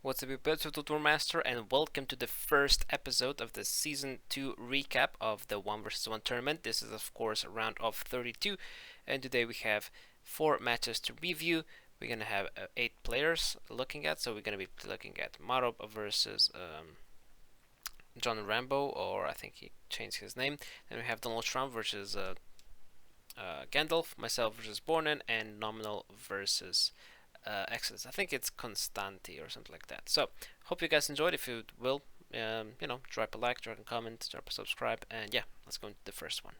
What's up, YourTotalWarMaster, and welcome to the first episode of the Season 2 recap of the 1 vs 1 tournament. This is, of course, a round of 32, and today we have 4 matches to review. We're going to have 8 players looking at, so we're going to be looking at Marob versus John Rambo, or I think he changed his name. Then we have Donald Trump versus Gandalf, myself versus Bornen, and Nominal versus Exodus. I think it's Constanti or something like that. So, hope you guys enjoyed. If you will, drop a like, drop a comment, drop a subscribe, and yeah, let's go into the first one.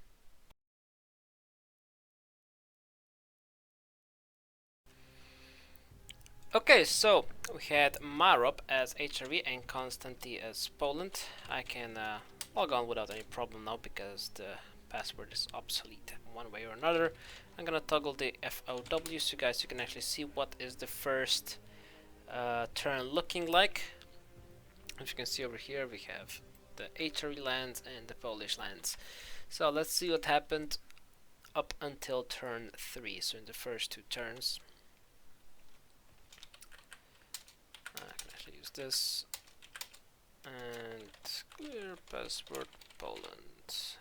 Okay, so we had Marob as HRV and Constanti as Poland. I can log on without any problem now because the password is obsolete one way or another. I'm gonna toggle the FOW so guys you can actually see what is the first turn looking like. As you can see over here we have the HRV lands and the Polish lands. So let's see what happened up until turn 3, so in the first 2 turns. I can actually use this and clear password Poland.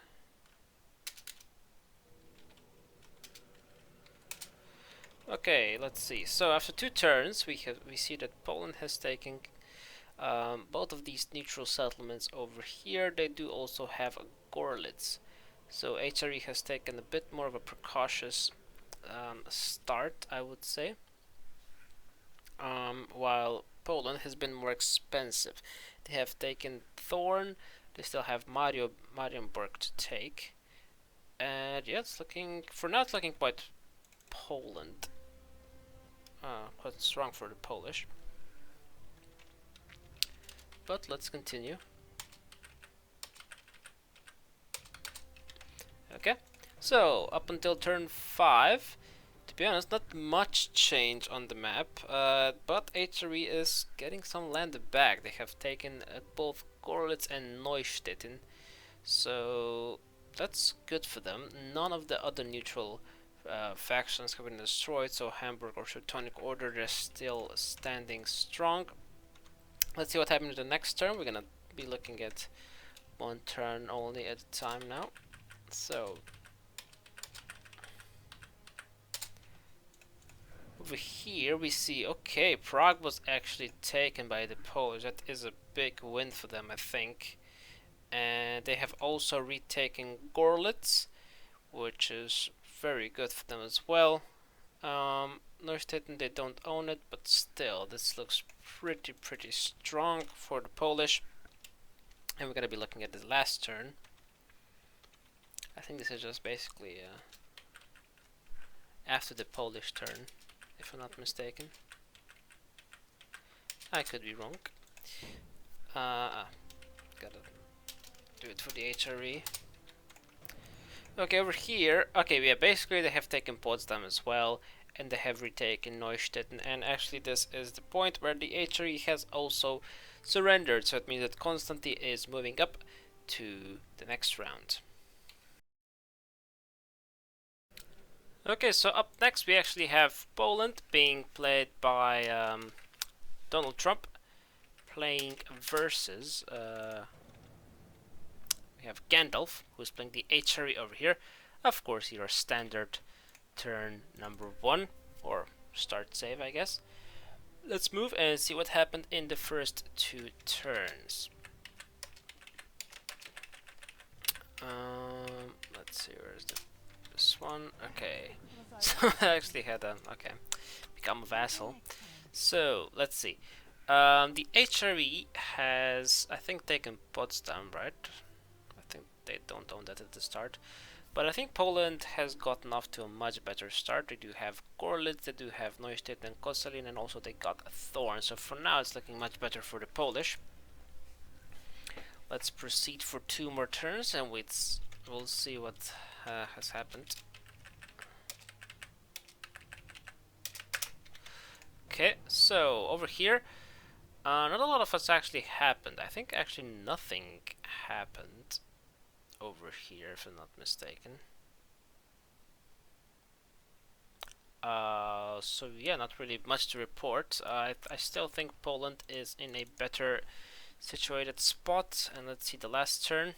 Okay, let's see. So after 2 turns, we see that Poland has taken both of these neutral settlements over here. They do also have a Gorlitz. So HRE has taken a bit more of a precautious start, I would say. While Poland has been more expensive. They have taken Thorn. They still have Marienburg to take. And yeah, it's looking, for now it's looking quite Poland. Quite strong for the Polish. But let's continue. Okay, so up until turn 5, to be honest, not much change on the map, but HRE is getting some land back. They have taken both Gorlitz and Neustädten, so that's good for them. None of the other neutral factions have been destroyed, so Hamburg or Teutonic Order, they're still standing strong. Let's see what happens in the next turn. We're gonna be looking at 1 turn only at a time now. So over here we see, okay, Prague was actually taken by the Polish. That is a big win for them, I think. And they have also retaken Gorlitz, which is very good for them as well. Neustädten, they don't own it, but still, this looks pretty strong for the Polish. And we're gonna be looking at the last turn. I think this is just basically after the Polish turn, if I'm not mistaken. I could be wrong. Gotta do it for the HRE. Okay, over here, okay, yeah, basically they have taken Potsdam as well, and they have retaken Neustädten, and actually this is the point where the HRE has also surrendered, so it means that Constanti is moving up to the next round. Okay, so up next we actually have Poland being played by Donald Trump, playing versus we have Gandalf, who's playing the HRE over here. Of course, your standard turn number 1, or start save, I guess. Let's move and see what happened in the first 2 turns. Let's see, where's this one? Okay, so I actually had a, okay, become a vassal. So, let's see. The HRE has, I think, taken Potsdam, right? I think they don't own that at the start. But I think Poland has gotten off to a much better start. They do have Gorlitz, they do have Neustadt and Koszalin, and also they got a Thorn. So for now it's looking much better for the Polish. Let's proceed for 2 more turns and we'll see what has happened. Okay, so over here, not a lot of what's actually happened. I think actually nothing happened over here, if I'm not mistaken. So yeah, not really much to report. I still think Poland is in a better situated spot. And let's see the last turn.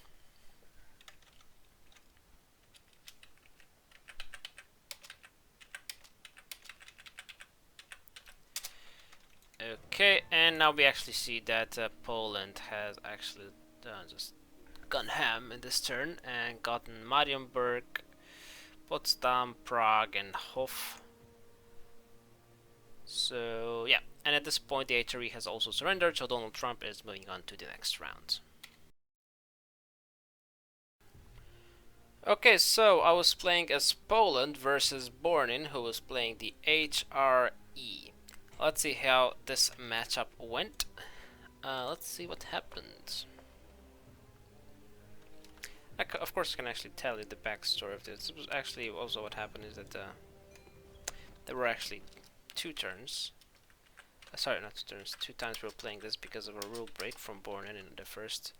Okay, and now we actually see that Poland has actually just gone ham in this turn and gotten Marienburg, Potsdam, Prague, and Hof. So yeah, and at this point the HRE has also surrendered, so Donald Trump is moving on to the next round. Okay, so I was playing as Poland versus Bornin, who was playing the HRE. Let's see how this matchup went. Let's see what happened. Of course, I can actually tell you the backstory of this. This was actually also what happened is that there were actually two turns. Sorry, not two turns. Two times we were playing this because of a rule break from Bornin in the first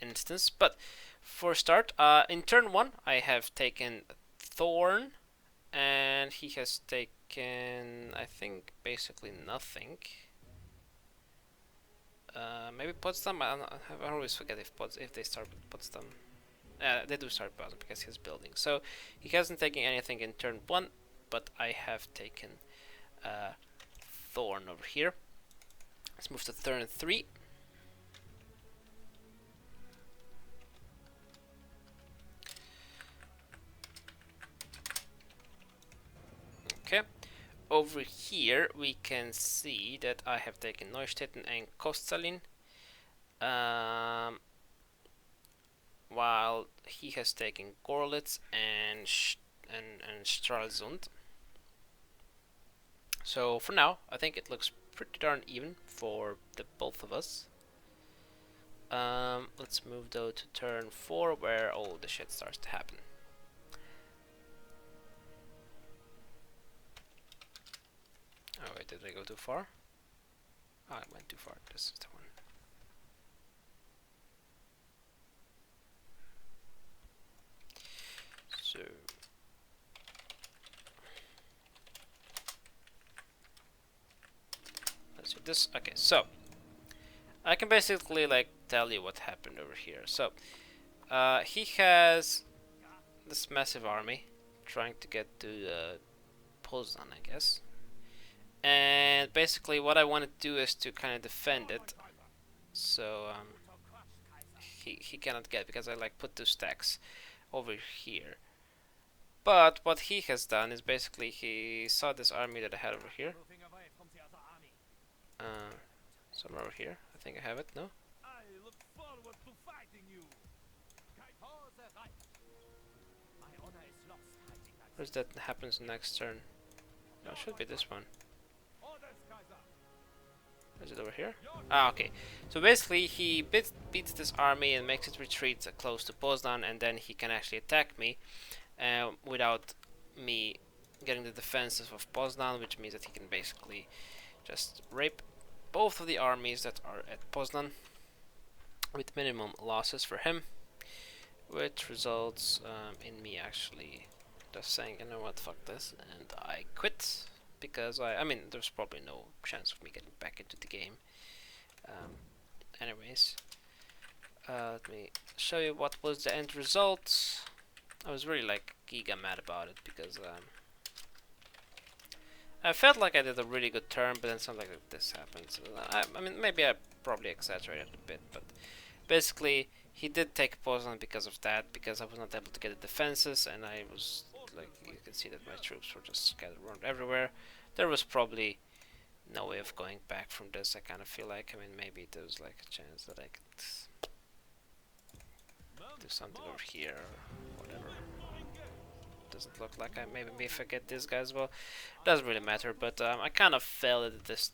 instance. But for start, in turn 1, I have taken Thorn, and he has taken, I think, basically nothing. Maybe Potsdam. I always forget if they start with Potsdam. They do start Potsdam because he's building. So he hasn't taken anything in turn 1, but I have taken Thorn over here. Let's move to turn 3. Okay. Over here we can see that I have taken Neustetten and Kostalin, while he has taken Gorlitz and Stralsund. So for now, I think it looks pretty darn even for the both of us. Let's move though to turn 4, where all the shit starts to happen. Oh wait, did I go too far? Oh, I went too far. This is the one. So let's do this. Okay, so I can basically like tell you what happened over here. So he has this massive army trying to get to Poznan, I guess. And basically what I want to do is to kind of defend it. So he cannot get, because I like put 2 stacks over here. But what he has done is basically he saw this army that I had over here. Somewhere over here. I think I have it, no? Where's that happens next turn? No, it should be this one. Is it over here? Ah, okay. So basically he beats this army and makes it retreat close to Poznan, and then he can actually attack me without me getting the defenses of Poznan, which means that he can basically just rape both of the armies that are at Poznan with minimum losses for him, which results in me actually just saying, you know what, fuck this, and I quit, because I mean, there's probably no chance of me getting back into the game. Anyways, let me show you what was the end result. I was really like giga mad about it, because I felt like I did a really good turn, but then something like this happened. So I mean, maybe I probably exaggerated a bit, but basically he did take Poznan because of that, because I was not able to get the defenses, and I was like, you can see that my troops were just scattered around everywhere. There was probably no way of going back from this. I kind of feel like, I mean, maybe there was like a chance that I could do something over here or whatever. Doesn't look like I maybe if I get this guy as well. Doesn't really matter, but I kind of felt at this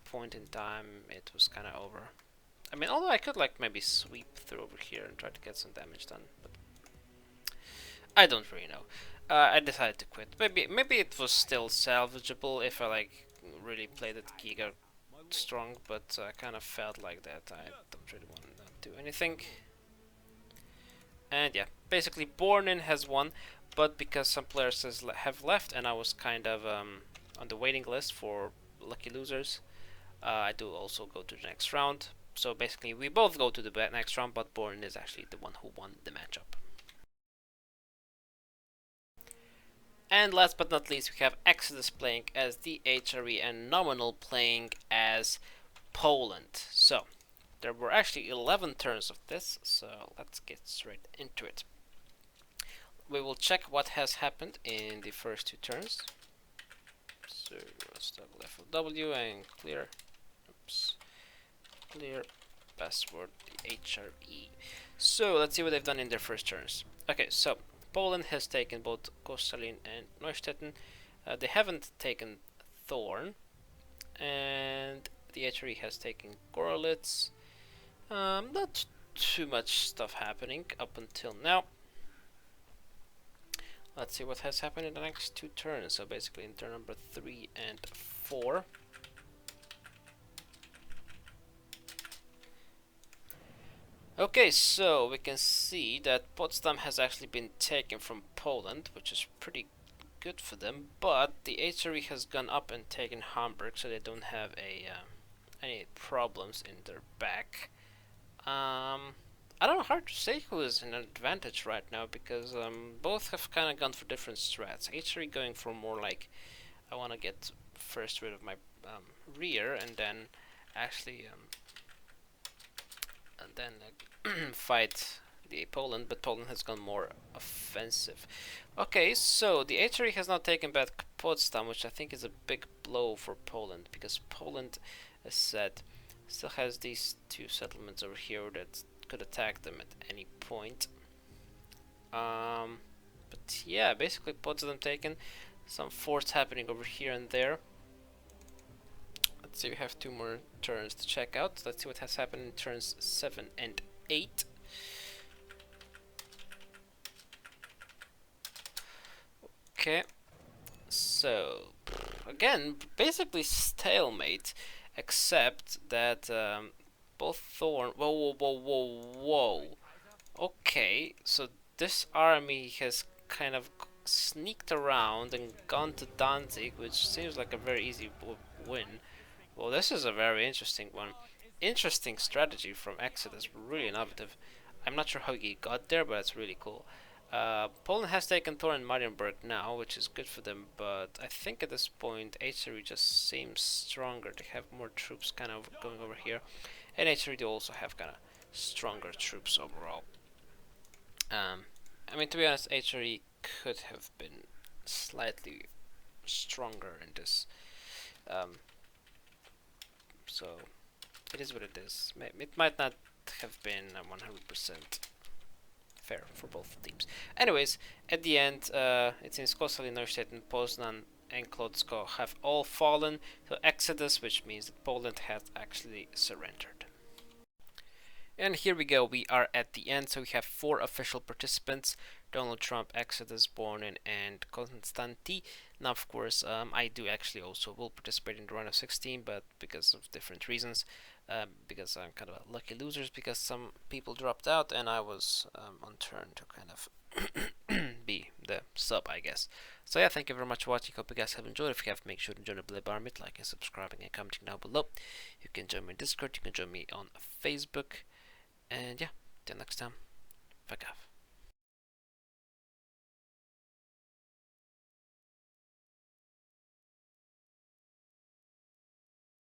point in time it was kind of over. I mean, although I could like maybe sweep through over here and try to get some damage done, but I don't really know. I decided to quit. Maybe it was still salvageable if I like really played it giga strong, but I kind of felt like that. I don't really want to do anything. And yeah, basically Bornin has won, but because some players have left and I was kind of on the waiting list for lucky losers. I do also go to the next round. So basically, we both go to the next round, but Born is actually the one who won the matchup. And last but not least, we have Exodus playing as the HRE and Nominal playing as Poland. So there were actually 11 turns of this, so let's get straight into it. We will check what has happened in the first 2 turns. So let's double FLW and clear. Oops. Clear password the HRE. So let's see what they've done in their first turns. Okay, so Poland has taken both Koszalin and Neustetten. They haven't taken Thorn, and the HRE has taken Gorlitz. Not too much stuff happening up until now. Let's see what has happened in the next 2 turns. So basically in turn number 3 and 4. Okay, so we can see that Potsdam has actually been taken from Poland, which is pretty good for them, but the HRE has gone up and taken Hamburg, so they don't have any problems in their back. I don't know, hard to say who is in an advantage right now, because both have kind of gone for different strats. HRE going for more like, I want to get first rid of my rear, and then actually fight the Poland, but Poland has gone more offensive. Okay, so the HRE has now taken back Potsdam, which I think is a big blow for Poland, because Poland, as said, still has these 2 settlements over here that could attack them at any point. But yeah, basically Potsdam taken, some forts happening over here and there. Let's see, we have 2 more turns to check out. Let's see what has happened in turns 7 and 8. Okay, so again, basically stalemate, except that both Thorn. Whoa, whoa, whoa, whoa, whoa. Okay, so this army has kind of sneaked around and gone to Danzig, which seems like a very easy win. Well, this is a very interesting one. Interesting strategy from Exodus, really innovative. I'm not sure how he got there, but it's really cool. Poland has taken Thor and Marienburg now, which is good for them, but I think at this point HRE just seems stronger. They have more troops kind of going over here, and HRE do also have kind of stronger troops overall. I mean, to be honest, HRE could have been slightly stronger in this. So it is what it is. It might not have been 100% fair for both teams. Anyways, at the end, it seems Koszalin, Neustetten, Poznan, and Klotsko have all fallen to Exodus, which means that Poland has actually surrendered. And here we go, we are at the end, so we have 4 official participants: Donald Trump, Exodus, Bornin, and Konstanty. Now, of course, I do actually also will participate in the round of 16, but because of different reasons, because I'm kind of a lucky losers, because some people dropped out, and I was on turn to kind of be the sub, I guess. So yeah, thank you very much for watching. Hope you guys have enjoyed. If you have, make sure to join the Blade Bar, like and subscribing and commenting down below. You can join me in Discord, you can join me on Facebook. And yeah, till next time, fuck off.